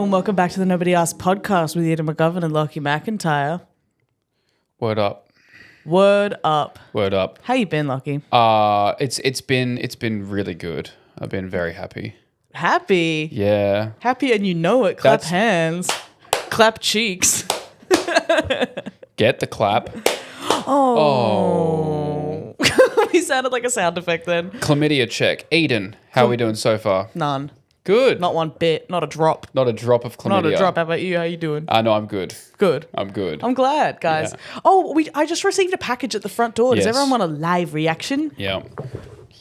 and welcome back to the Nobody Asked podcast with Edan McGovern and Lachy McIntyre. Word up. Word up. Word up. How you been, Lachy? It's been really good. I've been very happy. Happy? Yeah. Happy and you know it. Clap hands. Clap cheeks. Get the clap. Oh. We sounded like a sound effect then. Chlamydia check. Eden, how are we doing so far? None. Good. Not one bit. Not a drop. Not a drop of chlamydia. Not a drop. How about you? How you doing? No, I'm good. Good. I'm good. I'm glad, guys. Yeah. Oh, I just received a package at the front door. Does Yes. everyone want a live reaction? Yeah.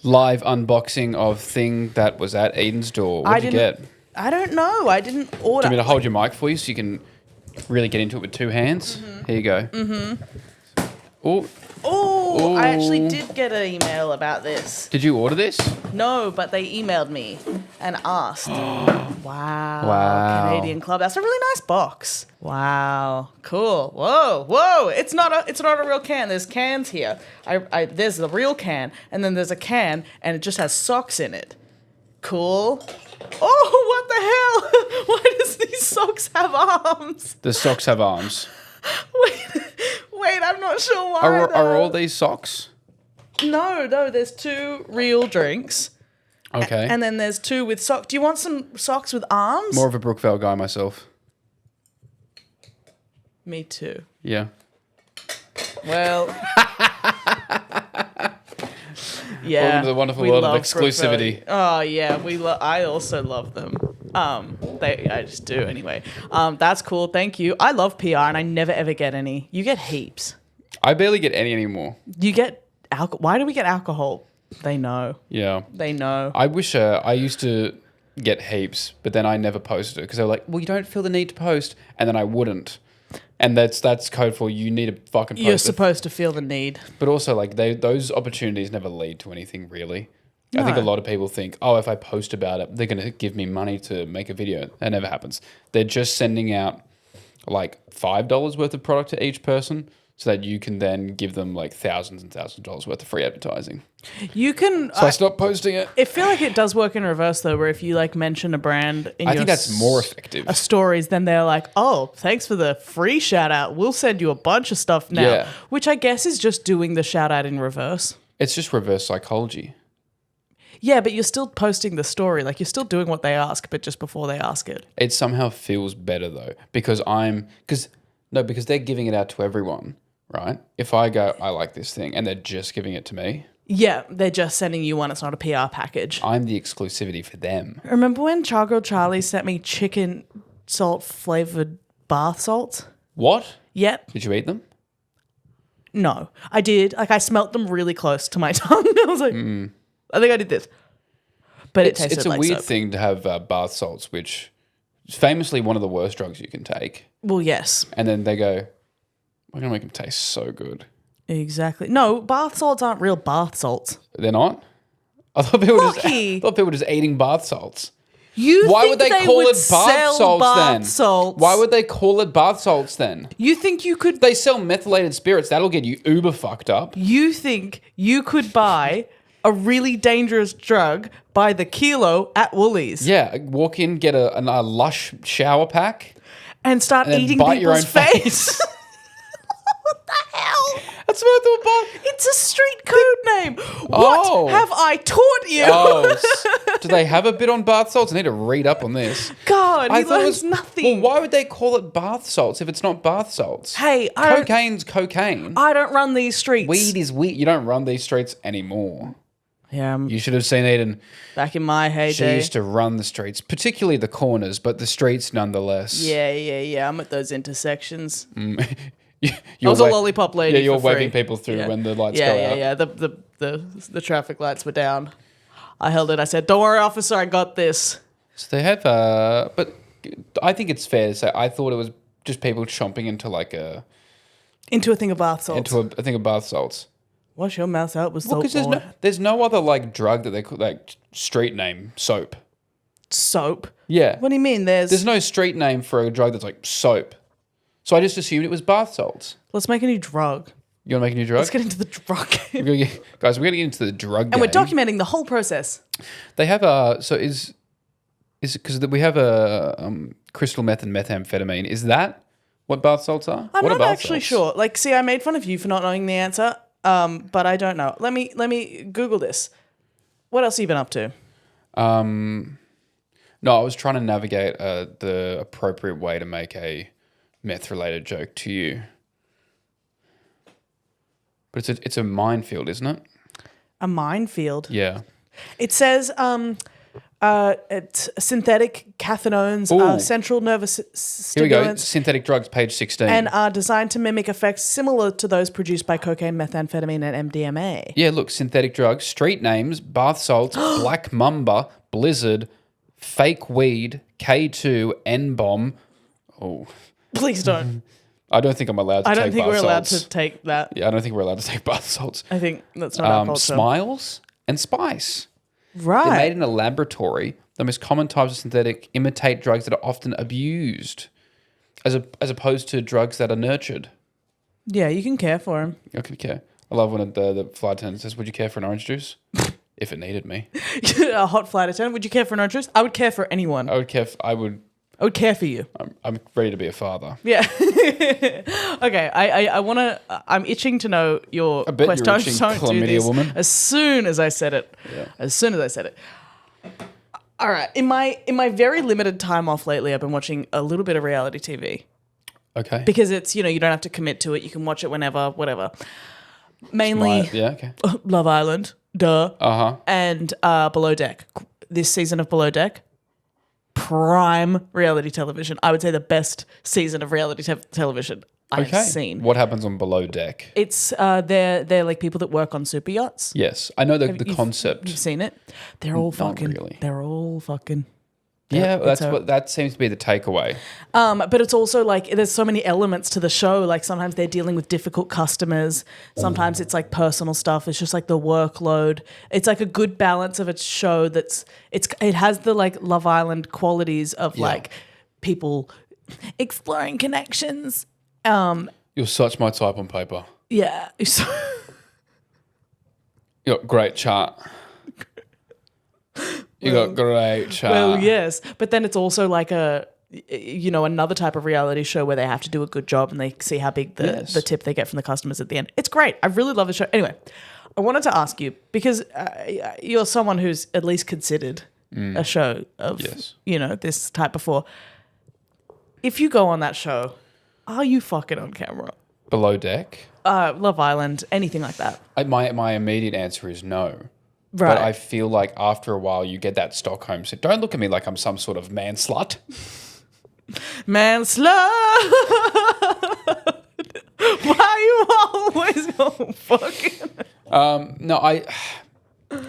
Live unboxing of thing that was at Eden's door. What did you get? I don't know. I didn't order. Do you want me to hold your mic for you so you can really get into it with two hands? Mm-hmm. Here you go. Mm-hmm. Oh, I actually did get an email about this. Did you order this? No, but they emailed me and asked. Wow. Canadian Club. That's a really nice box. Wow. Cool. Whoa. It's not a real can. There's cans here. There's the real can, and then there's a can, and it just has socks in it. Cool. Oh, what the hell? Why does these socks have arms? The socks have arms. Wait, I'm not sure why. Are all these socks? No, there's two real drinks. Okay. And then there's two with socks. Do you want some socks with arms? More of a Brookvale guy myself. Me too. Yeah. Well. Yeah. Welcome to the wonderful we world of love exclusivity. Brookvale. Oh yeah, I also love them. I just do anyway. That's cool. Thank you. I love PR and I never ever get any. You get heaps. I barely get any anymore. You get alcohol. Why do we get alcohol? They know. Yeah. They know. I wish I used to get heaps, but then I never posted it because they were like, well, you don't feel the need to post. And then I wouldn't. And that's code for you need to fucking post. You're supposed to feel the need. But also, like, those opportunities never lead to anything, really. No. I think a lot of people think, oh, if I post about it, they're going to give me money to make a video. That never happens. They're just sending out, like, $5 worth of product to each person so that you can then give them, like, thousands and thousands of dollars worth of free advertising. You can... So I stopped posting it. I feel like it does work in reverse, though, where if you, like, mention a brand in I your think that's more effective. Stories, then they're like, oh, thanks for the free shout-out. We'll send you a bunch of stuff now. Yeah. Which I guess is just doing the shout-out in reverse. It's just reverse psychology. Yeah, but you're still posting the story. Like, you're still doing what they ask, but just before they ask it. It somehow feels better, though, because they're giving it out to everyone, right? If I go, I like this thing, and they're just giving it to me. Yeah, they're just sending you one. It's not a PR package. I'm the exclusivity for them. Remember when Chargirl Charlie sent me chicken salt flavored bath salts? What? Yep. Did you eat them? No, I did. Like, I smelt them really close to my tongue. I was like, I think I did this. But it tasted like It's a weird soap. thing to have bath salts, which is famously one of the worst drugs you can take. Well, yes. And then they go, we're going to make them taste so good. Exactly. No, bath salts aren't real bath salts. They're not? I thought people Lachy. were just eating bath salts. Why would they call it bath salts then? Salts? Why would they call it bath salts then? You think you could... They sell methylated spirits. That'll get you uber fucked up. You think you could buy a really dangerous drug by the kilo at Woolies Yeah, walk in, get a Lush shower pack. and start And then eating bite your people's own face? What the hell? That's what I thought. It's a street code name. Oh. What have I taught you? Do they have a bit on bath salts? I need to read up on this. God, he thought it learns nothing. Well, why would they call it bath salts if it's not bath salts? Hey, Cocaine's cocaine. I don't run these streets. Weed is weed. You don't run these streets anymore. Yeah, You should have seen Eden. back in my She heyday. used to run the streets, particularly the corners, but the streets nonetheless. Yeah. I'm at those intersections. I You're was a lollipop lady. Yeah, you're for free. waving people through when the lights yeah, go yeah, out. Yeah, the traffic lights were down. I held it. I said, "Don't worry, officer. I got this." So they have, but I think it's fair to say I thought it was just people chomping into Into a thing of bath salts. into a thing of bath salts. Wash your mouth out with salt. Because there's no other like drug that they call like street name soap. Soap. Yeah. What do you mean? There's no street name for a drug that's like soap. So I just assumed it was bath salts. Let's make a new drug. You want to make a new drug? Let's get into the drug game. Guys, we're going to get into the drug game. And we're documenting the whole process. They have Is it because we have a crystal meth and methamphetamine? Is that what bath salts are? I'm what not are bath actually salts? sure. Like, see, I made fun of you for not knowing the answer, but I don't know. Let me Google this. What else have you been up to? No, I was trying to navigate the appropriate way to make a meth-related joke to you. But it's a minefield, isn't it? A minefield. Yeah. It says it's synthetic cathinones, central nervous Here we go. stimulants, Synthetic drugs, page 16. and are designed to mimic effects similar to those produced by cocaine, methamphetamine, and MDMA. Yeah, look, synthetic drugs, street names, bath salts, black mamba, blizzard, fake weed, K2, N-bomb. Oh, Please don't. I don't think I'm allowed to I take don't think bath we're allowed salts. to take that. Yeah, I don't think we're allowed to take bath salts. I think that's not our culture. Smiles and spice. Right. They're made in a laboratory. The most common types of synthetic imitate drugs that are often abused, as opposed to drugs that are nurtured. Yeah, you can care for him. Okay. I love when the flight attendant says, "Would you care for an orange juice?" If it needed me. A hot flight attendant. Would you care for an orange juice? I would care for anyone. I would care. I would care for you. I'm ready to be a father. Yeah. Okay. I want to. I'm itching to know your I bet question. you're itching, Don't do chlamydia this. woman. As soon as I said it. Yeah. As soon as I said it. All right. In my very limited time off lately, I've been watching a little bit of reality TV Okay. because it's you don't have to commit to it. You can watch it whenever, whatever. Mainly Yeah. Okay. Love Island, duh, Uh-huh. and Below Deck. This season of Below Deck, prime reality television. I would say the best season of reality television I've seen. What happens on Below Deck? It's they're like people that work on super yachts. Yes, I know the You've concept. seen it? They're all fucking. really. They're all fucking. Yeah, It's that seems to be the takeaway. But it's also like there's so many elements to the show. Like sometimes they're dealing with difficult customers. Sometimes it's like personal stuff. It's just like the workload. It's like a good balance of a show it has the like Love Island qualities of like people exploring connections. You're such my type on paper. Yeah. You got great chart. You got great chart. Well, yes, but then it's also like another type of reality show where they have to do a good job and they see how big the tip they get from the customers at the end. It's great. I really love the show. Anyway, I wanted to ask you because you're someone who's at least considered a show of this type before. If you go on that show, are you fucking on camera? Below Deck? Love Island, anything like that? My immediate answer is no. Right. But I feel like after a while you get that Stockholm. So don't look at me like I'm some sort of man slut. Man slut. Why are you always going fucking? No,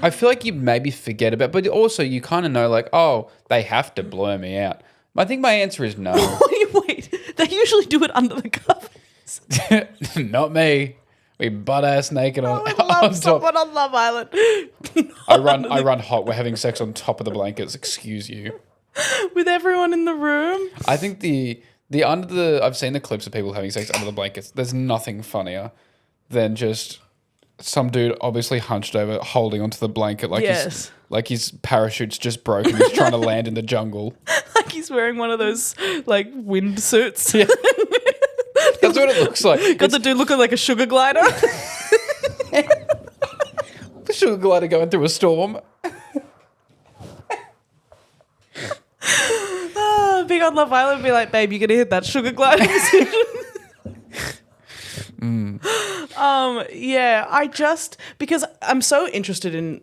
I feel like you maybe forget about, but also you kind of know like, oh, they have to blur me out. I think my answer is no. Wait, they usually do it under the covers. Not me. We butt ass naked on. I love on top. someone on Love Island. I run hot. We're having sex on top of the blankets. Excuse you. With everyone in the room. I think the under the I've seen the clips of people having sex under the blankets. There's nothing funnier than just some dude obviously hunched over, holding onto the blanket like his parachute's just broken. He's trying to land in the jungle. Like he's wearing one of those like wind suits. Yeah. That's what it looks like. Got the dude looking like a sugar glider. The sugar glider going through a storm. Being on Love Island, be like, babe, you're gonna hit that sugar glider position. Yeah, because I'm so interested in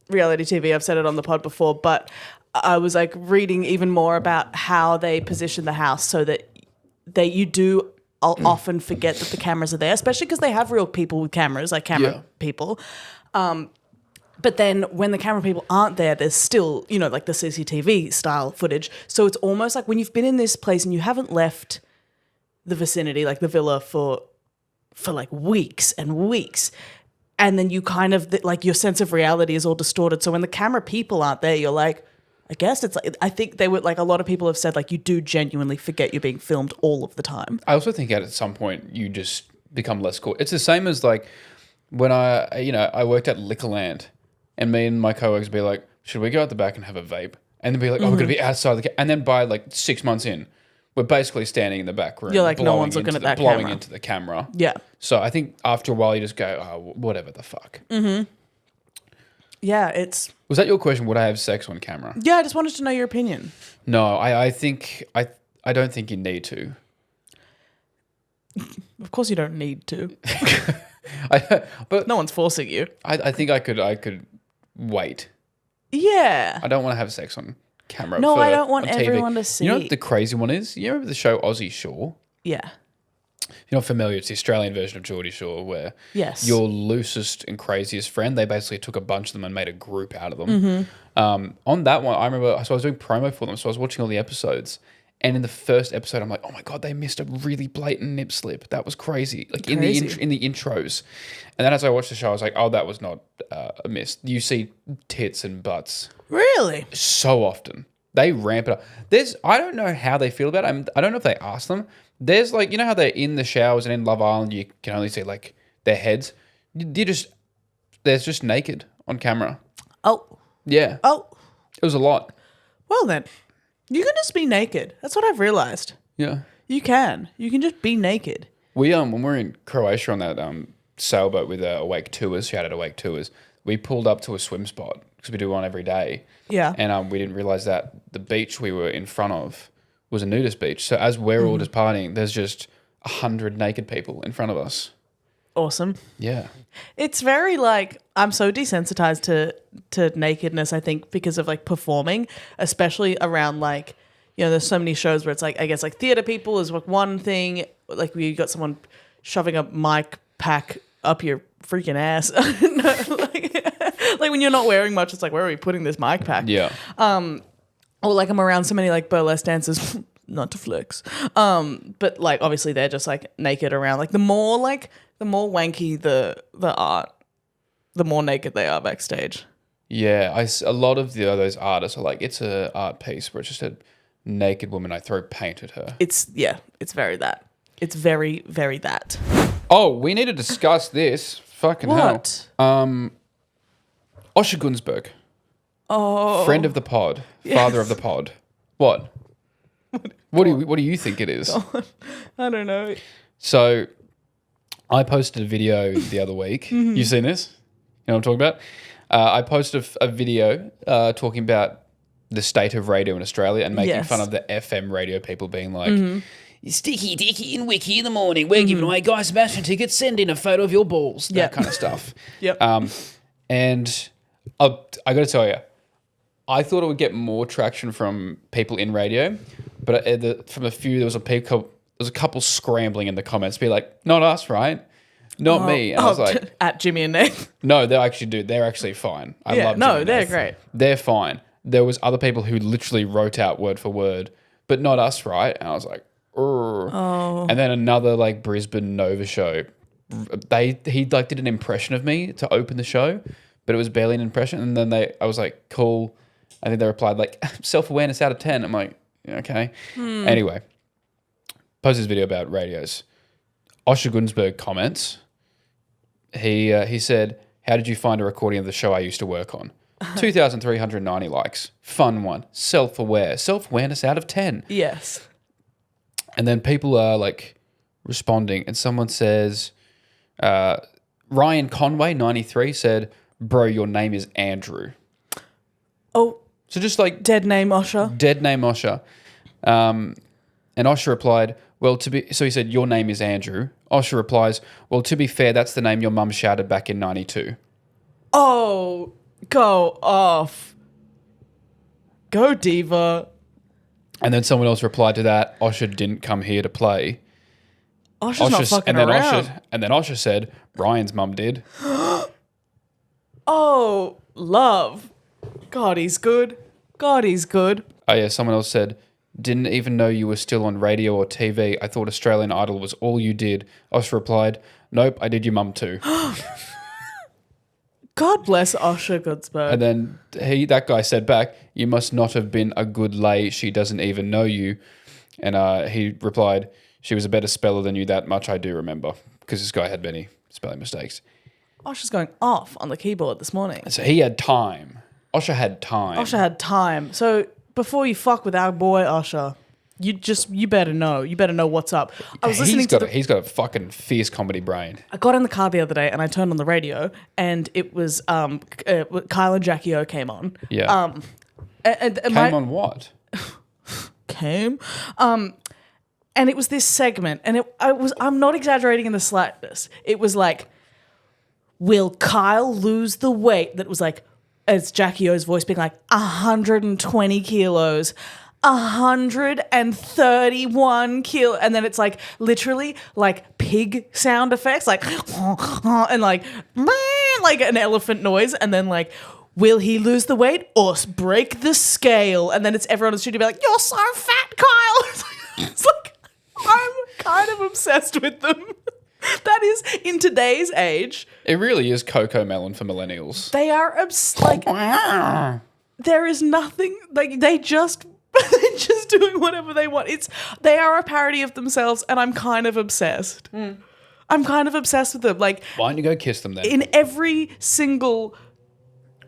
reality TV. I've said it on the pod before, but I was like reading even more about how they position the house so that you do often forget that the cameras are there, especially because they have real people with cameras, like camera people. But then when the camera people aren't there, there's still, like the CCTV style footage. So it's almost like when you've been in this place and you haven't left the vicinity, like the villa for like weeks and weeks, and then you kind of, like your sense of reality is all distorted. So when the camera people aren't there, you're like, I guess it's like, I think they would, like a lot of people have said, like you do genuinely forget you're being filmed all of the time. I also think at some point you just become less cool. It's the same as like when I worked at Liquorland and me and my coworkers would be like, should we go out the back and have a vape? and then be like, oh, we're going to be outside and then by like 6 months in, we're basically standing in the back room. You're like, no one's looking at that blowing camera. into the camera. Yeah. So I think after a while you just go, oh, whatever the fuck. Yeah, it's... Was that your question? Would I have sex on camera? Yeah, I just wanted to know your opinion. No, I think I don't think you need to. Of course you don't need to. But No one's forcing you. I think I could wait. Yeah. I don't want to have sex on camera. No, I don't want on TV. everyone to see. You know what the crazy one is? You remember the show Aussie Shore? Yeah. You're not familiar. It's the Australian version of Geordie Shore where Yes. your loosest and craziest friend, they basically took a bunch of them and made a group out of them. On that one, I remember, so I was doing promo for them, so I was watching all the episodes. And in the first episode, I'm like, oh my God, they missed a really blatant nip slip. That was crazy. Like in the intros. And then as I watched the show, I was like, oh, that was not a miss. You see tits and butts Really? so often. They ramp it up. I don't know how they feel about it. I don't know if they ask them. There's like, you know how they're in the showers and in Love Island, you can only see like their heads. There's just naked on camera. Oh. Yeah. Oh. It was a lot. Well then, you can just be naked. That's what I've realized. Yeah. You can. You can just be naked. We when we were in Croatia on that sailboat with Awake Tours, shout out Awake Tours, we pulled up to a swim spot because we do one every day. Yeah. And we didn't realize that the beach we were in front of was a nudist beach. So as we're all just partying, there's just 100 naked people in front of us. Awesome. Yeah. It's very like, I'm so desensitized to nakedness, I think, because of like performing, especially around like, you know, there's so many shows where it's like, I guess like theater people is like one thing, like we got someone shoving a mic pack up your freaking ass. like when you're not wearing much, it's like, where are we putting this mic pack? Yeah. Or like I'm around so many like burlesque dancers, not to flex. But like obviously they're just like naked around. Like the more wanky the art, the more naked they are backstage. Yeah, a lot of those artists are like, it's a art piece where it's just a naked woman. I throw paint at her. It's very that. It's very, very that. Oh, we need to discuss this. Fucking What? hell. Osher Gunsberg. Oh. Friend of the pod. Father of the pod. What? What do you think it is? I don't know. So I posted a video the other week. You seen this? You know what I'm talking about? I posted a video talking about the state of radio in Australia and making fun of the FM radio people being like, Sticky Dicky and Wiki in the morning. We're giving away Guy Sebastian tickets. Send in a photo of your balls. That kind of stuff. Yep. And I got to tell you, I thought it would get more traction from people in radio, but from a few, there was a couple scrambling in the comments, be like, "Not us, right? Not me." And I was like, at Jimmy and Nate. "No, they actually do. They're actually fine. I love Jimmy and they're Nate. great. They're fine." There was other people who literally wrote out word for word, but not us, right? And I was like, "Urgh." Oh. And then another like Brisbane Nova show, he like did an impression of me to open the show, but it was barely an impression. And then I was like, "Cool." I think they replied like, self-awareness out of 10. I'm like, okay. Anyway, posted this video about radios. Osher Gunsberg comments. He said, how did you find a recording of the show I used to work on? 2,390 likes. Fun one. Self-aware. Self-awareness out of 10. Yes. And then people are like responding and someone says, Ryan Conway, 93, said, bro, your name is Andrew. Oh. So just like... Dead name Osher. Dead name Osher. And Osher replied, so he said, your name is Andrew. Osher replies, well, to be fair, that's the name your mum shouted back in 92. Oh, go off. Go diva. And then someone else replied to that, Osher didn't come here to play. Osher's not fucking around. And then Osher said, Ryan's mum did. Oh, love. God, he's good. God, he's good. Oh, yeah, someone else said, didn't even know you were still on radio or TV. I thought Australian Idol was all you did. Osher replied, nope, I did your mum too. God bless Osher Gunsberg. And then that guy said back, you must not have been a good lay. She doesn't even know you. And he replied, she was a better speller than you. That much I do remember. Because this guy had many spelling mistakes. Osher's going off on the keyboard this morning. So he had time. Osher had time. Osher had time. So before you fuck with our boy Osher, you better know. You better know what's up. I was listening to he's got a fucking fierce comedy brain. I got in the car the other day and I turned on the radio and it was Kyle and Jackie O came on. Yeah. Came on what? And it was this segment, and I'm not exaggerating in the slightest. It was like, will Kyle lose the weight? That was like, it's Jackie O's voice being like, 120 kilos, 131 kilo, and then it's like literally like pig sound effects, like and like an elephant noise, and then like, will he lose the weight or break the scale? And then it's everyone in the studio be like, you're so fat, Kyle. It's like, I'm kind of obsessed with them. That is, in today's age. It really is Coco Melon for millennials. They are like, there is nothing, like they're just doing whatever they want. They are a parody of themselves, and I'm kind of obsessed. I'm kind of obsessed with them. Like, why don't you go kiss them then? In every single,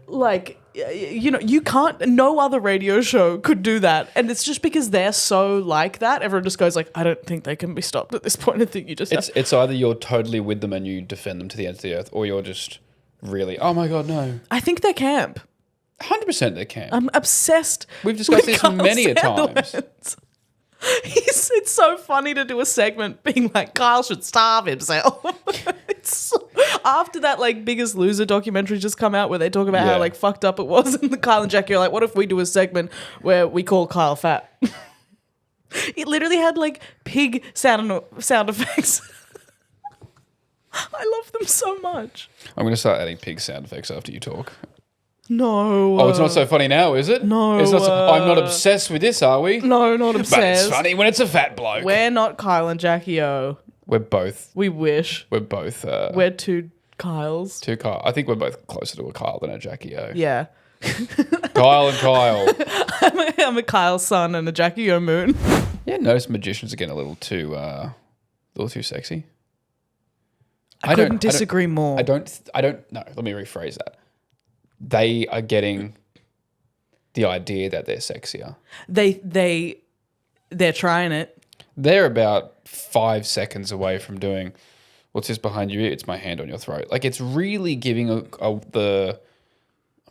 like, you can't, no other radio show could do that. And it's just because they're so like that, everyone just goes like, I don't think they can be stopped at this point. I think you just it's either you're totally with them and you defend them to the ends of the earth, or you're just really, oh my God, no. I think they're camp. 100% they can. I'm obsessed. We've discussed this many a times. It's so funny to do a segment being like, Kyle should starve himself. After that, like, Biggest Loser documentary just come out where they talk about how, like, fucked up it was, and the Kyle and Jackie are like, what if we do a segment where we call Kyle fat? It literally had, like, pig sound effects. I love them so much. I'm going to start adding pig sound effects after you talk. No. Oh, it's not so funny now, is it? No. It's not I'm not obsessed with this, are we? No, not obsessed. But it's funny when it's a fat bloke. We're not Kyle and Jackie O. We're both. We wish. We're both. We're two Kyles. Two Kyle. I think we're both closer to a Kyle than a Jackie O. Yeah. Kyle and Kyle. I'm a Kyle sun and a Jackie O moon. Yeah, notice magicians are getting a little too sexy. I couldn't disagree more. I don't. No, let me rephrase that. They are getting the idea that they're sexier. They're trying it. They're about 5 seconds away from doing, what's this behind your ear? It's my hand on your throat. Like, it's really giving the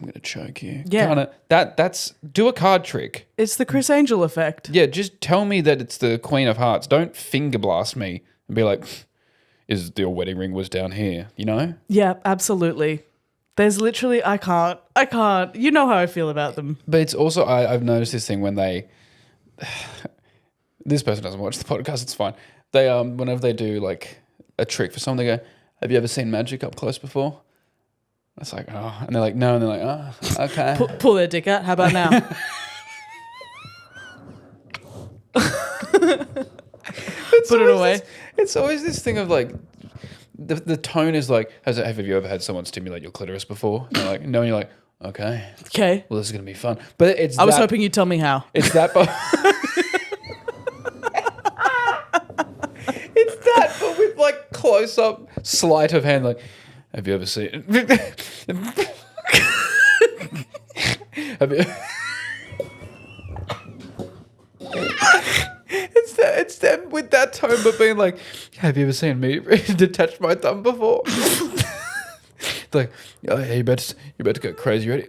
I'm going to choke you. Yeah. Kinda, that's, do a card trick. It's the Chris Angel effect. Yeah, just tell me that it's the Queen of Hearts. Don't finger blast me and be like, your wedding ring was down here, you know? Yeah, absolutely. There's literally, I can't. You know how I feel about them. But it's also, I've noticed this thing when they, this person doesn't watch the podcast, it's fine. They, whenever they do like a trick for someone, they go, have you ever seen magic up close before? It's like, oh, and they're like, no, and they're like, oh, okay. Pull their dick out. How about now? Put it away. It's always this thing of like, the tone is like, have you ever had someone stimulate your clitoris before? And they're like, no, and you're like, okay. Okay. Well, this is going to be fun. But I was hoping you'd tell me how. It's that, but it's that, but with like close up sleight of hand, like, have you ever seen have you It's them with that tone, but being like, have you ever seen me detach my thumb before? Like, oh, yeah, you better go crazy. You ready?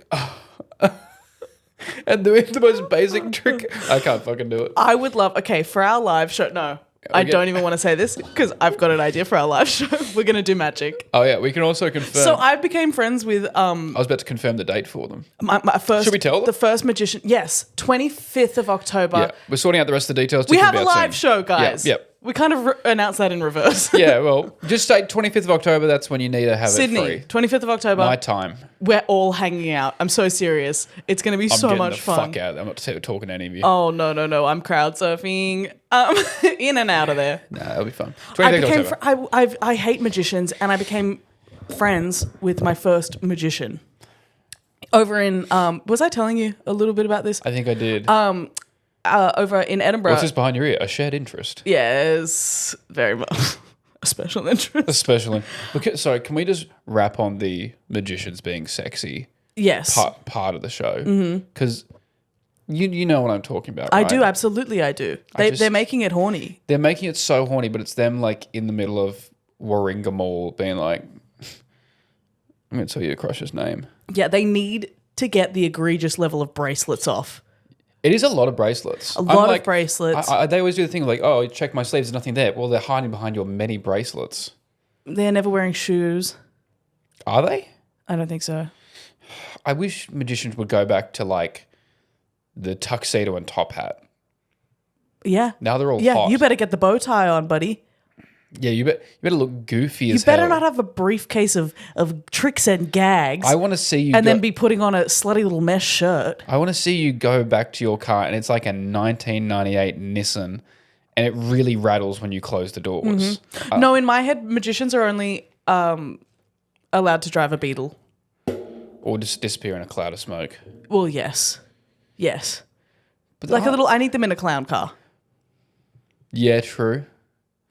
And doing the most basic trick. I can't fucking do it. I would love, okay, for our live show, no. I don't even want to say this because I've got an idea for our live show. We're going to do magic. Oh, yeah. We can also confirm. So I became friends with... I was about to confirm the date for them. My first... Should we tell them? The first magician... Yes. 25th of October. Yeah. We're sorting out the rest of the details. We have a live show, guys. Yep. We kind of announced that in reverse. Yeah, well, just say 25th of October. That's when you need to have Sydney, it free. 25th of October. My time. We're all hanging out. I'm so serious. It's going to be so much fun. Fuck out. I'm not talking to any of you. Oh, no. I'm crowd surfing. In and out of there. Nah, it'll be fun. I hate magicians, and I became friends with my first magician. Over in, was I telling you a little bit about this? I think I did. Over in Edinburgh. What's this behind your ear? A shared interest. Yes, very much. A special interest. A special interest. Sorry, can we just wrap on the magicians being sexy Yes. part of the show. Because you know what I'm talking about, I right? do. Absolutely, I do. They're making it horny. They're making it so horny, but it's them like in the middle of Warringah Mall being like, I'm going to tell you your crush's name. Yeah, they need to get the egregious level of bracelets off. It is a lot of bracelets. A lot of bracelets. They always do the thing like, oh, check my sleeves, there's nothing there. Well, they're hiding behind your many bracelets. They're never wearing shoes. Are they? I don't think so. I wish magicians would go back to like the tuxedo and top hat. Yeah. Now they're all hot. You better get the bow tie on, buddy. Yeah, you better look goofy as hell. You better hell. not have a briefcase of tricks and gags. I want to see you then be putting on a slutty little mesh shirt. I want to see you go back to your car and it's like a 1998 Nissan and it really rattles when you close the doors. No, in my head, magicians are only allowed to drive a Beetle. Or just disappear in a cloud of smoke. Well, yes. Yes. But Like I need them in a clown car. Yeah, true.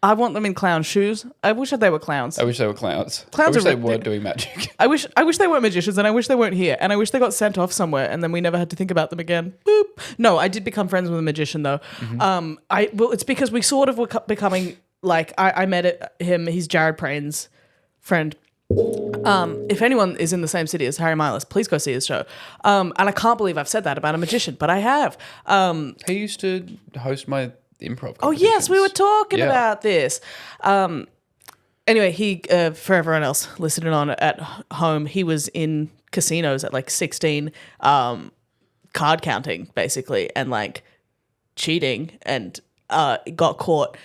I want them in clown shoes. I wish that they were clowns. I wish they were clowns. Clowns I wish are they weren't doing magic. I wish they weren't magicians, and I wish they weren't here, and I wish they got sent off somewhere, and then we never had to think about them again. Boop. No, I did become friends with a magician though. It's because we sort of were becoming like I met him. He's Jared Prain's friend. If anyone is in the same city as Harry Milas, please go see his show. And I can't believe I've said that about a magician, but I have. He used to host my improv. Oh yes, we were talking about this. Anyway, he for everyone else listening on at home, he was in casinos at like 16, card counting basically, and like cheating, and got caught.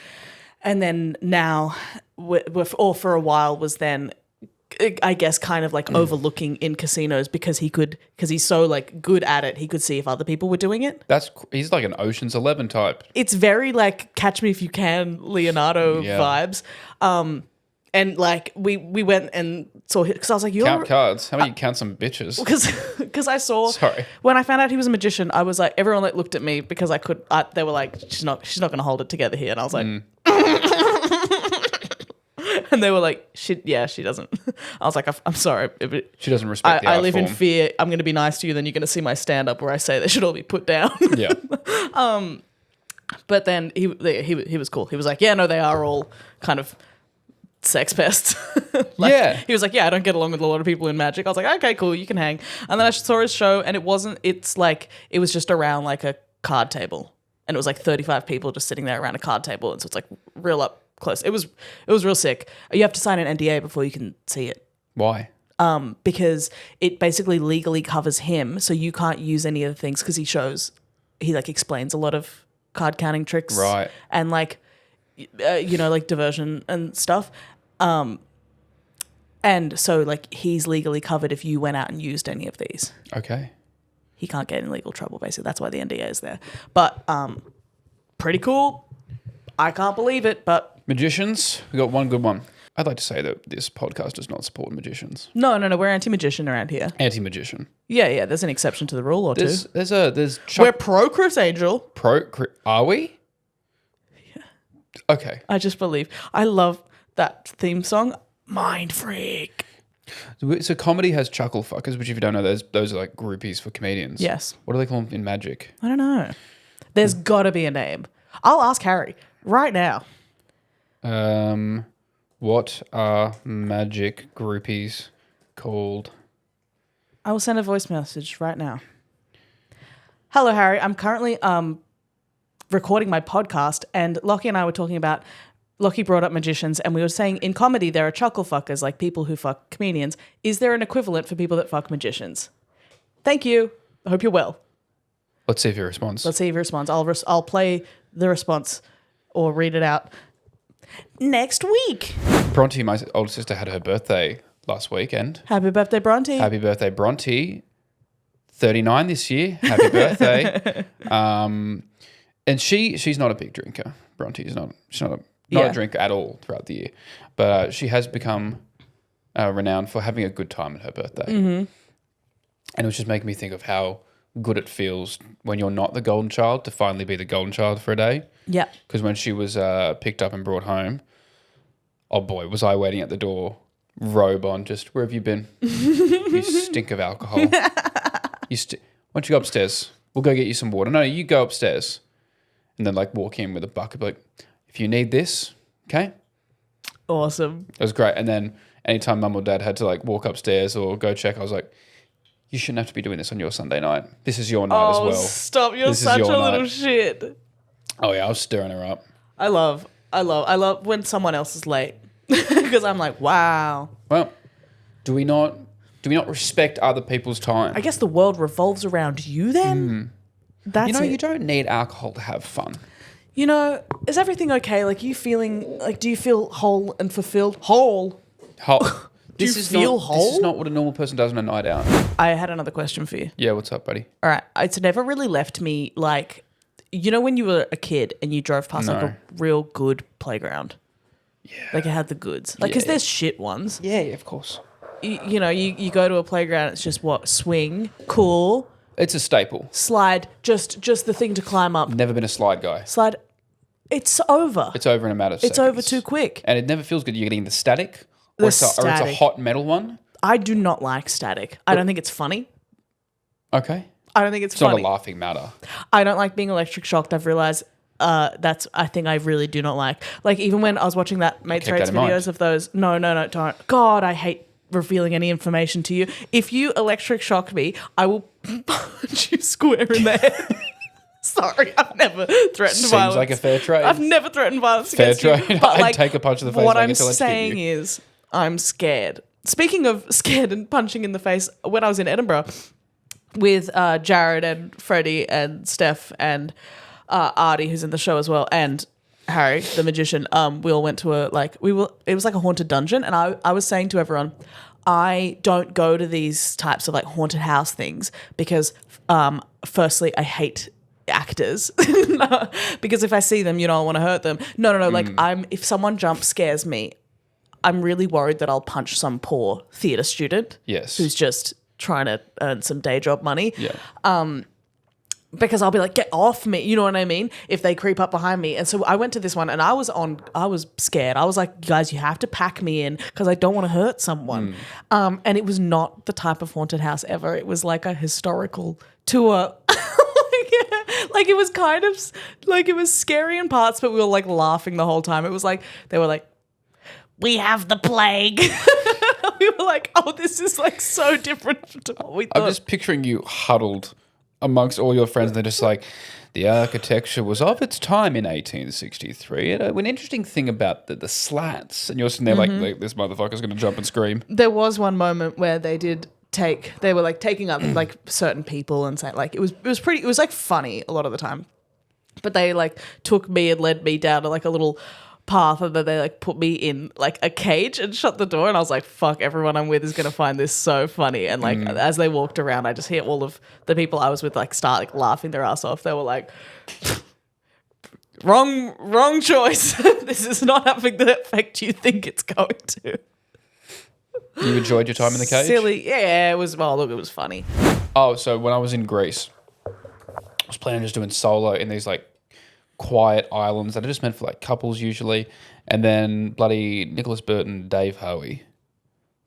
And then now, for a while, was then, I guess, kind of like overlooking in casinos because he's so like good at it, he could see if other people were doing it. He's like an Ocean's 11 type. It's very like Catch Me If You Can Leonardo vibes. And like we went and saw him because I was like, count cards. How about you count some bitches? Because I saw. Sorry. When I found out he was a magician, I was like, everyone like looked at me because I could. They were like, she's not going to hold it together here, and I was like. And they were like, she doesn't. I was like, I'm sorry. She doesn't respect the art I live form. in fear. I'm going to be nice to you. Then you're going to see my stand-up where I say they should all be put down. Yeah. But then he was cool. He was like, yeah, no, they are all kind of sex pests. He was like, yeah, I don't get along with a lot of people in magic. I was like, okay, cool, you can hang. And then I saw his show, and it was just around like a card table. And it was like 35 people just sitting there around a card table. And so it's like real up close. It was real sick. You have to sign an NDA before you can see it. Why? Because it basically legally covers him, so you can't use any of the things because he like explains a lot of card counting tricks, right? And like, like diversion and stuff. And so like he's legally covered if you went out and used any of these. Okay. He can't get in legal trouble, basically. That's why the NDA is there. But pretty cool. I can't believe it, but... Magicians, we got one good one. I'd like to say that this podcast does not support magicians. No, we're anti-magician around here. Anti-magician. Yeah, there's an exception to the rule or two. We're pro-Chris Angel. Are we? Yeah. Okay. I just believe. I love that theme song, Mind Freak. So comedy has chuckle fuckers, which if you don't know, those are like groupies for comedians. Yes. What do they call them in magic? I don't know. There's got to be a name. I'll ask Harry right now. What are magic groupies called? I will send a voice message right now. Hello, Harry. I'm currently recording my podcast, and Lachy and I were talking about... Lachy brought up magicians, and we were saying in comedy there are chuckle fuckers, like people who fuck comedians. Is there an equivalent for people that fuck magicians? Thank you. I hope you're well. Let's see if he responds. I'll play the response or read it out next week. Bronte, my older sister, had her birthday last weekend. Happy birthday, Bronte. Happy birthday, Bronte. 39 this year. Happy birthday. And she's not a big drinker. Bronte is not. She's not a drinker at all throughout the year. But she has become renowned for having a good time at her birthday. Mm-hmm. And it was just making me think of how good it feels when you're not the golden child to finally be the golden child for a day. Yeah. Because when she was picked up and brought home, oh boy, was I waiting at the door robe on, just where have you been? You stink of alcohol. Why don't you go upstairs? We'll go get you some water. No, you go upstairs. And then like walk in with a bucket, be like, if you need this, okay? Awesome. It was great. And then anytime mum or dad had to like walk upstairs or go check, I was like, you shouldn't have to be doing this on your Sunday night. This is your night as well. Stop. You're such a little shit. Oh yeah, I was stirring her up. I love when someone else is late because I'm like, wow. Well, do we not respect other people's time? I guess the world revolves around you then. That's you don't need alcohol to have fun. Is everything okay? Like, do you feel whole and fulfilled? Whole. This is not what a normal person does on a night out. I had another question for you. Yeah, what's up, buddy? All right. It's never really left me like, when you were a kid and you drove past like a real good playground. Yeah. Like it had the goods. Like, because there's shit ones. Yeah, of course. You go to a playground, it's just what? Swing, cool. It's a staple. Slide, just the thing to climb up. Never been a slide guy. Slide. It's over. It's over in a matter of seconds. It's over too quick. And it never feels good. You're getting the static. Or it's a hot metal one. I do not like static. I don't think it's funny. Okay. I don't think it's funny. It's not a laughing matter. I don't like being electric shocked. I've realized I think I really do not like. Like, even when I was watching that Mates Rates videos of those. No, don't. God, I hate revealing any information to you. If you electric shock me, I will punch you square in the head. Sorry, I've never threatened violence. Seems like a fair trade. I've never threatened violence fair against trade. you. But I'd take a punch in the face. What I'm saying is, I'm scared. Speaking of scared and punching in the face, when I was in Edinburgh with Jared and Freddie and Steph and Artie, who's in the show as well, and Harry, the magician, we all went to it was like a haunted dungeon, and I was saying to everyone, I don't go to these types of like haunted house things because firstly, I hate actors because if I see them, I want to hurt them. No. Like, if someone jump scares me, I'm really worried that I'll punch some poor theatre student who's just trying to earn some day job money. Yeah. Because I'll be like, get off me, you know what I mean? If they creep up behind me. And so I went to this one and I was scared. I was like, guys, you have to pack me in because I don't want to hurt someone. And it was not the type of haunted house ever. It was like a historical tour. Like it was kind of like, it was scary in parts, but we were like laughing the whole time. It was like, they were like, we have the plague. We were like, oh, this is like so different to what we thought. I'm just picturing you huddled amongst all your friends and they're just like, the architecture was of its time in 1863. An interesting thing about the slats, and you're sitting there like, this motherfucker's going to jump and scream. There was one moment where they were like taking up like certain people and saying like, it was like funny a lot of the time, but they like took me and led me down to like a little path, and then they like put me in like a cage and shut the door, and I was like, fuck, everyone I'm with is gonna find this so funny. And like as they walked around, I just hear all of the people I was with like start like laughing their ass off. They were like, wrong choice. This is not having the effect you think it's going to. You enjoyed your time in the cage? Silly. Yeah, it was, it was funny. Oh, so when I was in Greece, I was planning on just doing solo in these like quiet islands that are just meant for like couples usually, and then bloody Nicholas Burton, Dave Howie,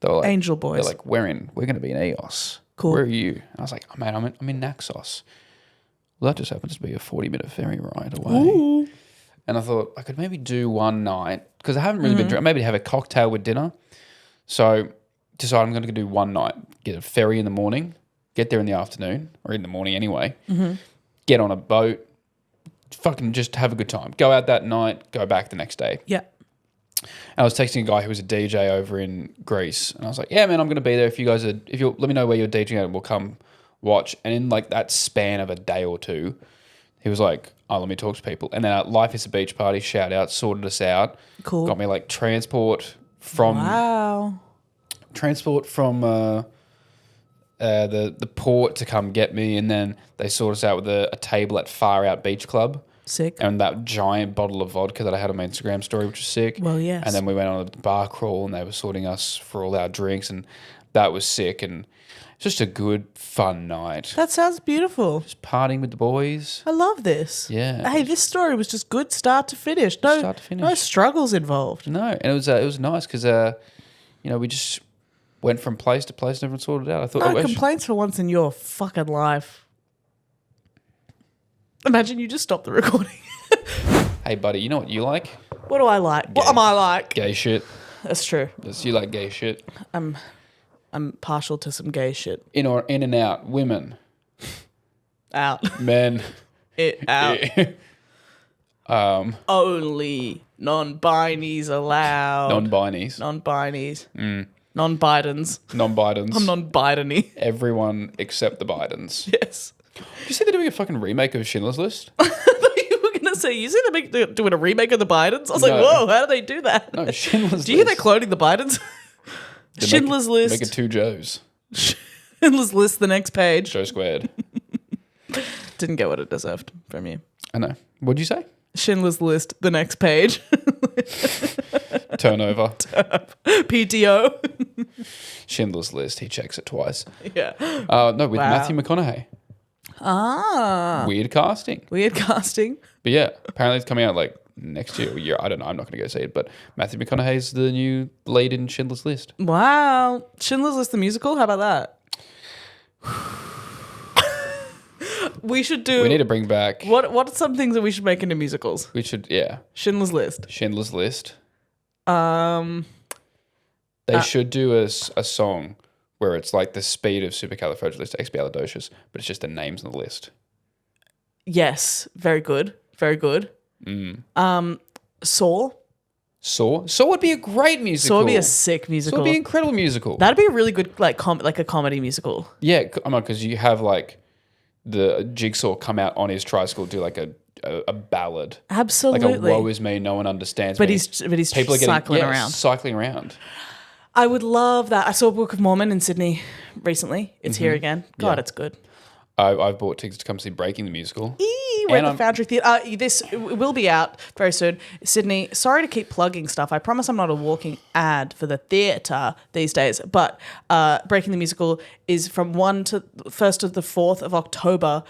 they were like Angel Boys. They're like, we're going to be in EOS. Cool. Where are you? And I was like, oh man, I'm in Naxos. Well, that just happens to be a 40-minute ferry ride away. Ooh. And I thought I could maybe do one night because I haven't really been drinking. Maybe have a cocktail with dinner. So decided I'm going to do one night. Get a ferry in the morning. Get there in the afternoon or in the morning anyway. Get on a boat. Fucking just have a good time. Go out that night, go back the next day. Yeah. And I was texting a guy who was a DJ over in Greece, and I was like, yeah, man, I'm going to be there. If you'll let me know where you're DJing at, we'll come watch. And in like that span of a day or two, he was like, oh, let me talk to people. And then at Life is a Beach Party, shout out, sorted us out. Cool. Got me like transport from the port to come get me, and then they sorted us out with a table at Far Out Beach Club. Sick. And that giant bottle of vodka that I had on my Instagram story, which was sick. Well, yes. And then we went on a bar crawl, and they were sorting us for all our drinks, and that was sick. And it's just a good, fun night. That sounds beautiful. Just partying with the boys. I love this. Yeah. Hey, this story was just good start to finish. No struggles involved. No, and it was nice because we just went from place to place, never sorted it out. I thought, No complaints for once in your fucking life. Imagine you just stop the recording. Hey, buddy, you know what you like? What do I like? What am I like? Gay shit. That's true. Yes, you like gay shit. I'm partial to some gay shit. In and out. Women. Out. Men. It out. Only non-binies allowed. Non-binies. Non-binies. Non-Bidens. Non-Bidens. I'm non-Biden-y. Everyone except the Bidens. Yes. Did you see they're doing a fucking remake of Schindler's List? I thought you were going to say, you see them doing a remake of the Bidens? I was like, whoa, how do they do that? No, Schindler's List. Do you hear they're cloning the Bidens? Schindler's List. Make it two Joes. Schindler's List, the next page. Joe squared. Didn't get what it deserved from you. I know. What'd you say? Schindler's List, the next page. Turnover. PTO. Schindler's List. He checks it twice. Yeah. No, with Matthew McConaughey. Ah. Weird casting. Weird casting. But yeah, apparently it's coming out like next year or year. I don't know. I'm not going to go see it. But Matthew McConaughey's the new lead in Schindler's List. Wow. Schindler's List, the musical? How about that? We should do... We need to bring back... What are some things that we should make into musicals? We should, yeah. Schindler's List. Schindler's List. They should do a song where it's like the speed of supercalifragilisticexpialidocious, but it's just the names on the list. Yes. Very good. Very good. Saw. Saw would be a great musical. Saw would be a sick musical. Saw would be an incredible musical. That'd be a really good like a comedy musical. Yeah, because you have like the Jigsaw come out on his tricycle, do like a ballad. Absolutely. Like a woe is me, no one understands but me. He's People are cycling around. Cycling around. I would love that. I saw Book of Mormon in Sydney recently. It's here again. God, It's good. I've bought tickets to come see Breaking the Musical. We're at the Foundry Theatre. This will be out very soon. Sydney, sorry to keep plugging stuff. I promise I'm not a walking ad for the theatre these days. But Breaking the Musical is from 1 to 1st to the 4th of October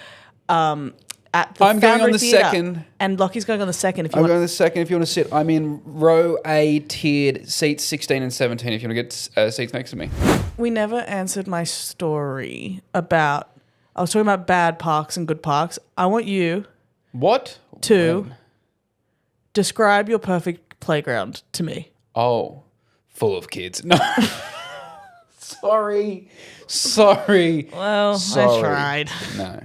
at the I'm Foundry going on the Theatre. 2nd. And Lockie's going on the 2nd. If you I'm want. going on the 2nd if you want to sit. I'm in row A tiered seats 16 and 17 if you want to get seats next to me. We never answered my story about... I was talking about bad parks and good parks. I want you to describe your perfect playground to me. Oh, full of kids. No. Sorry. Well, I tried. No.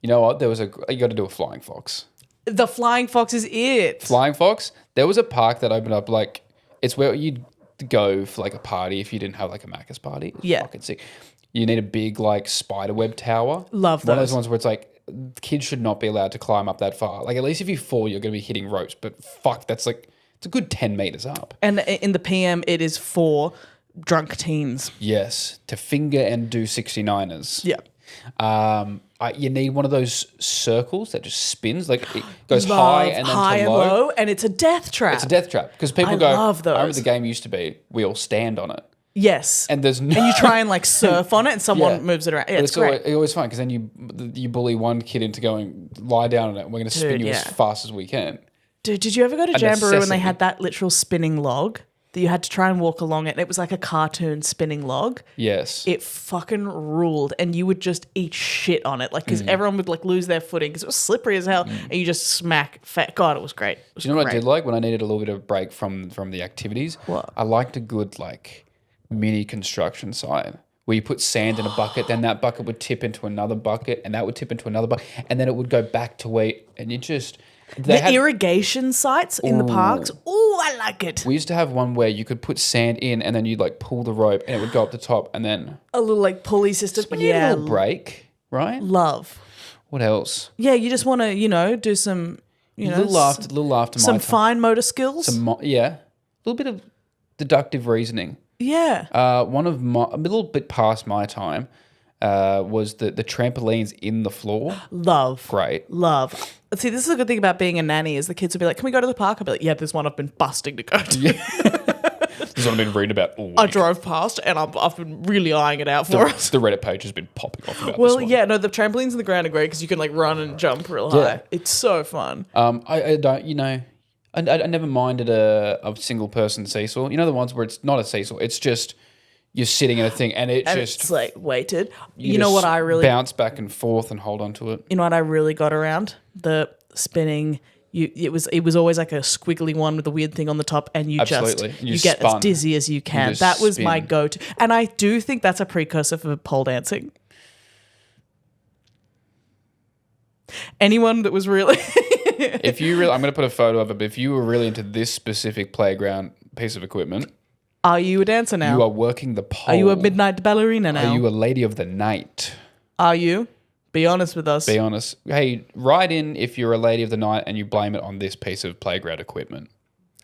You know what? You got to do a flying fox. The flying fox is it. Flying fox. There was a park that opened up like it's where you'd go for like a party if you didn't have like a Macca's party. It was fucking sick. You need a big like spider web tower. Love those. One of those ones where it's like kids should not be allowed to climb up that far. Like at least if you fall, you're going to be hitting ropes. But fuck, that's like it's a good 10 meters up. And in the PM, it is for drunk teens. Yes, to finger and do 69ers. Yeah. You need one of those circles that just spins, like it goes high and then to low. And it's a death trap. It's a death trap because people love those. I remember the game used to be we all stand on it. Yes. And there's no... And you try and like surf on it and someone moves it around. Yeah, it's great. Always fun because then you bully one kid into going lie down on it and we're going to spin you as fast as we can. Dude, did you ever go to Jamboree when they had that literal spinning log that you had to try and walk along it? And it was like a cartoon spinning log. Yes. It fucking ruled and you would just eat shit on it. Like, because everyone would like lose their footing because it was slippery as hell and you just smack fat. God, it was great. Do you know what I did like when I needed a little bit of break from the activities? What? I liked a good like mini construction site where you put sand in a bucket, then that bucket would tip into another bucket and that would tip into another bucket and then it would go back to where and you just... irrigation sites in the parks. Oh, I like it. We used to have one where you could put sand in and then you'd like pull the rope and it would go up the top and then... A little like pulley system. A little break, right? Love. What else? Yeah, you just want to, do some, little after some my time. fine motor skills. A little bit of deductive reasoning. Yeah. A little bit past my time was the trampolines in the floor. Love. Great. Love. See, this is a good thing about being a nanny is the kids will be like, can we go to the park? I'll be like, yeah, there's one I've been busting to go to. Yeah. This is what I've been reading about all week. I drove past and I've been really eyeing it out for us. The Reddit page has been popping off about this Well, one. yeah, no, the trampolines in the ground are great because you can like run and jump real high. It's so fun. I don't, I never minded a single person seesaw. You know the ones where it's not a seesaw. It's just you're sitting in a thing and it's like weighted. You know just what I really bounce back and forth and hold on to it. You know what I really got around? The spinning. It was always like a squiggly one with a weird thing on the top, and you get as dizzy as you can. That was my go-to, and I do think that's a precursor for pole dancing. Anyone that was really, I'm going to put a photo of it. But if you were really into this specific playground piece of equipment, are you a dancer now? You are working the pole. Are you a midnight ballerina now? Are you a lady of the night? Are you? Be honest with us. Be honest. Hey, write in if you're a lady of the night and you blame it on this piece of playground equipment.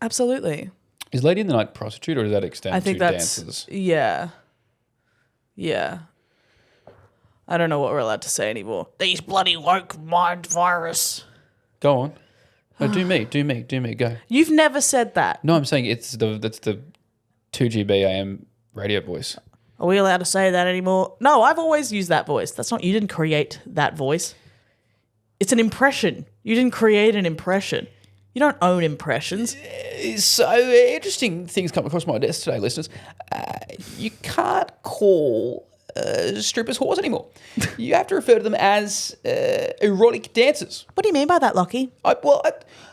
Absolutely. Is lady in the night prostitute or does that extend to dancers? Yeah. Yeah. I don't know what we're allowed to say anymore. These bloody woke mind virus. Go on. No, do me, go. You've never said that. No, I'm saying that's the 2GB AM radio voice. Are we allowed to say that anymore? No, I've always used that voice. You didn't create that voice. It's an impression. You didn't create an impression. You don't own impressions. So interesting things come across my desk today, listeners. You can't call strippers whores anymore. You have to refer to them as erotic dancers. What do you mean by that, Lockie?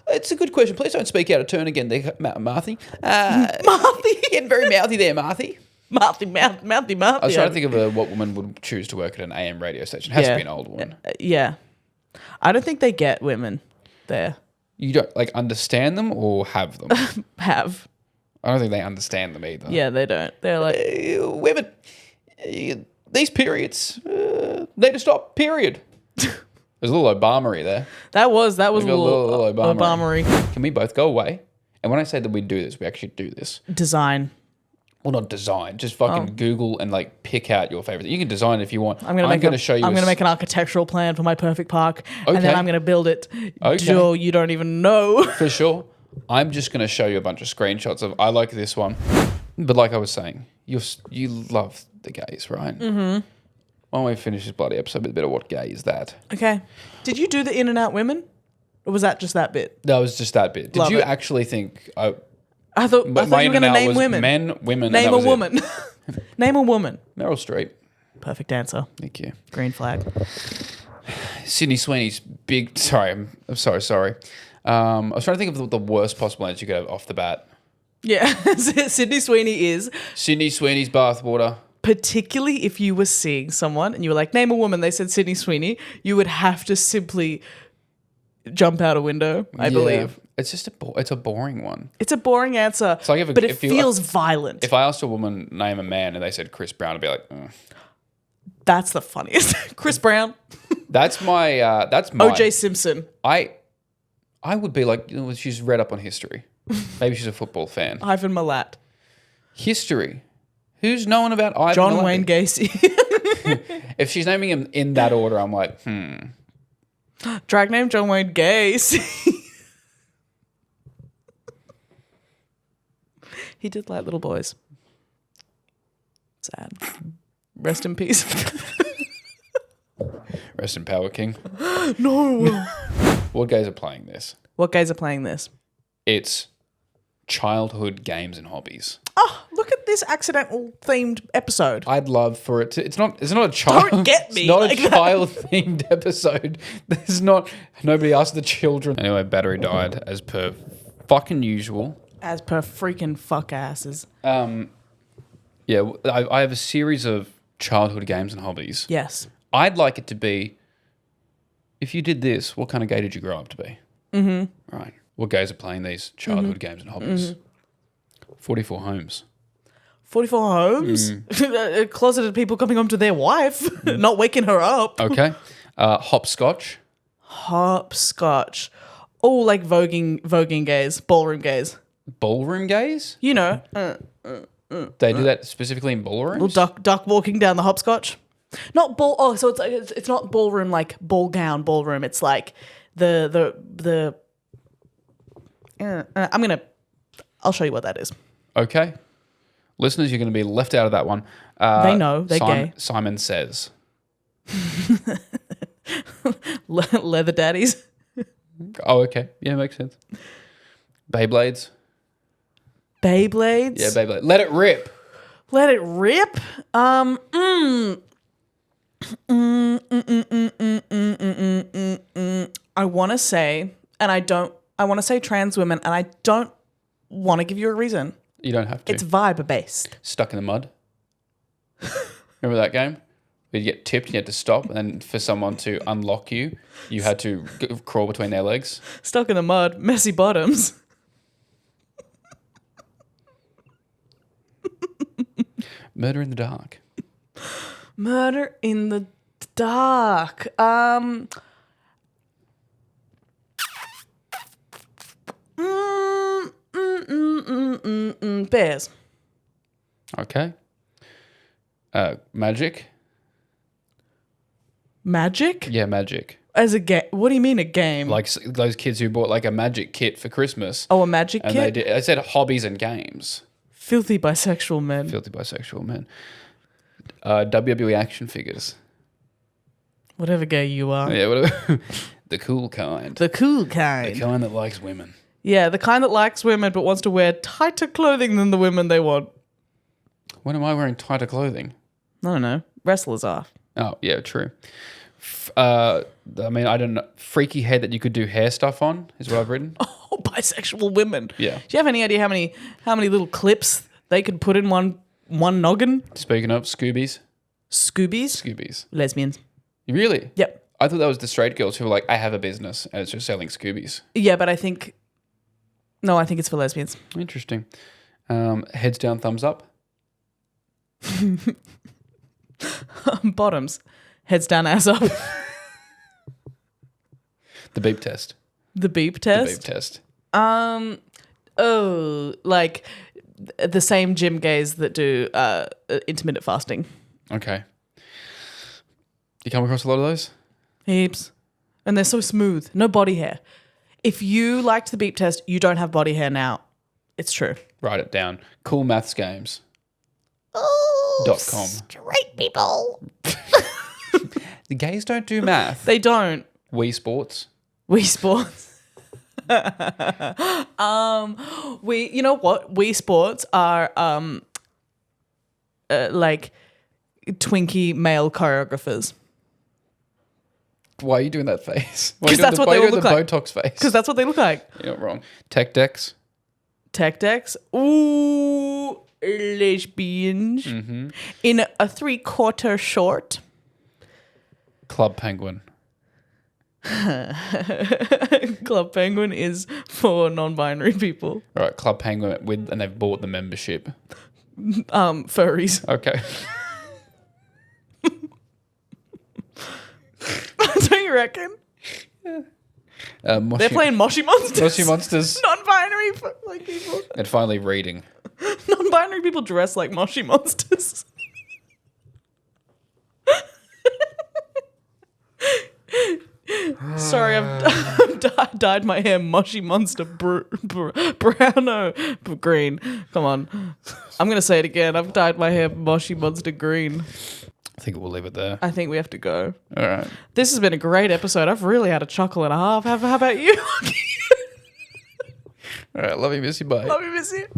It's a good question. Please don't speak out of turn again there, Marthy. Marthy? Getting very mouthy there, Marthy. Mouthy. I was trying to think of what woman would choose to work at an AM radio station. It has to be an old one. Yeah. I don't think they get women there. You don't understand them or have them? Have. I don't think they understand them either. Yeah, they don't. They're like... women, these periods need to stop, period. There's a little Obama-y there. That was a little Obama-y. Can we both go away? And when I say that we do this, we actually do this. Design. Well, not design. Just fucking Google and pick out your favorite. You can design it if you want. I'm going to show you. I'm going to make an architectural plan for my perfect park, and then I'm going to build it till you don't even know. For sure. I'm just going to show you a bunch of screenshots of. I like this one, but like I was saying, you love the gays, right? Mm-hmm. Why don't we finish this bloody episode with a bit of what gay is that? Okay. Did you do the in and out women, or was that just that bit? That was just that bit. Did you actually think? I thought you were going to name women. Men, women. Name a woman. Name a woman. Meryl Streep. Perfect answer. Thank you. Green flag. Sydney Sweeney's big. Sorry, I'm sorry. I was trying to think of the worst possible answer you could have off the bat. Yeah, Sydney Sweeney is. Sydney Sweeney's bathwater. Particularly if you were seeing someone and you were like, name a woman, they said Sydney Sweeney, you would have to simply jump out a window, I believe. It's just it's a boring one. It's a boring answer, but it feels violent. If I asked a woman, name a man, and they said Chris Brown, I'd be like, That's the funniest. Chris Brown. That's my O.J. Simpson. I would be like, she's read up on history. Maybe she's a football fan. Ivan Milat. History. Who's known about Ivan John Milat? Wayne Gacy. If she's naming him in that order, I'm like, Drag name John Wayne Gacy. He did like little boys. Sad. Rest in peace. Rest in power, King. No. What gays are playing this? What gays are playing this? It's childhood games and hobbies. Oh, look at this accidental themed episode. I'd love for it to. It's not a child. Don't get me. It's not a child themed episode. There's not. Nobody asked the children. Anyway, battery died as per fucking usual. As per freaking fuck asses. Yeah, I have a series of childhood games and hobbies. Yes. I'd like it to be, if you did this, what kind of gay did you grow up to be? Mm-hmm. Right. What gays are playing these childhood games and hobbies? Mm-hmm. 44 homes. 44 homes? Closeted people coming home to their wife, not waking her up. Okay. Hopscotch. Hopscotch. Oh, like voguing gays, ballroom gays. Ballroom gays? You know. They do that specifically in ballrooms? Little duck walking down the hopscotch. Not ball. Oh, so it's not ballroom like ball gown ballroom. It's like the. I'll show you what that is. Okay, listeners, you're going to be left out of that one. They know they're gay. Simon Says. Leather daddies. Oh, okay. Yeah, makes sense. Beyblades. Beyblades? Yeah, Beyblade. Let it rip. Let it rip? I want to say, I want to say trans women, and I don't want to give you a reason. You don't have to. It's vibe-based. Stuck in the mud. Remember that game? Where you get tipped, you had to stop, and for someone to unlock you, you had to crawl between their legs. Stuck in the mud, messy bottoms. Murder in the dark. Murder in the dark. Bears. Okay. Magic. Magic? Yeah, magic. As a game? What do you mean a game? Like those kids who bought like a magic kit for Christmas. Oh, a magic and kit? I said hobbies and games. Filthy bisexual men. Filthy bisexual men. WWE action figures. Whatever gay you are. Yeah, whatever. The cool kind. The cool kind. The kind that likes women. Yeah, the kind that likes women but wants to wear tighter clothing than the women they want. When am I wearing tighter clothing? I don't know. Wrestlers are. Oh, yeah, true. I mean, I don't know. Freaky head that you could do hair stuff on is what I've written. Oh, bisexual women. Yeah. Do you have any idea how many little clips they could put in one noggin? Speaking of, Scoobies. Scoobies? Lesbians. Really? Yep. I thought that was the straight girls who were like, I have a business and it's just selling Scoobies. Yeah, but I think it's for lesbians. Interesting. Heads down, thumbs up. Bottoms. Heads down, ass up. The beep test. The beep test? The beep test. Like the same gym gays that do intermittent fasting. Okay. You come across a lot of those? Heaps. And they're so smooth. No body hair. If you liked the beep test, you don't have body hair now. It's true. Write it down. Cool maths games. .com. Straight people. The gays don't do math. They don't. Wii Sports. Wii Sports. You know what? Wii Sports are like Twinkie male choreographers. Why are you doing that face? Because that's what they all look like. Botox face. Because that's what they look like. You're not wrong. Tech decks. Tech decks. Ooh, lesbians. Mm-hmm. In a 3/4 short. Club Penguin. Club Penguin is for non-binary people. Right, Club Penguin and they've bought the membership. Furries. Okay. Don't you reckon? Moshi, They're playing Moshi Monsters. Moshi Monsters. Non-binary like people. And finally reading. Non-binary people dress like Moshi Monsters. Sorry, I've dyed my hair Moshi Monster brown, green. Come on. I'm going to say it again. I've dyed my hair Moshi Monster green. I think we'll leave it there. I think we have to go. All right. This has been a great episode. I've really had a chuckle and a half. How about you? All right. Love you, miss you. Bye. Love you, miss you.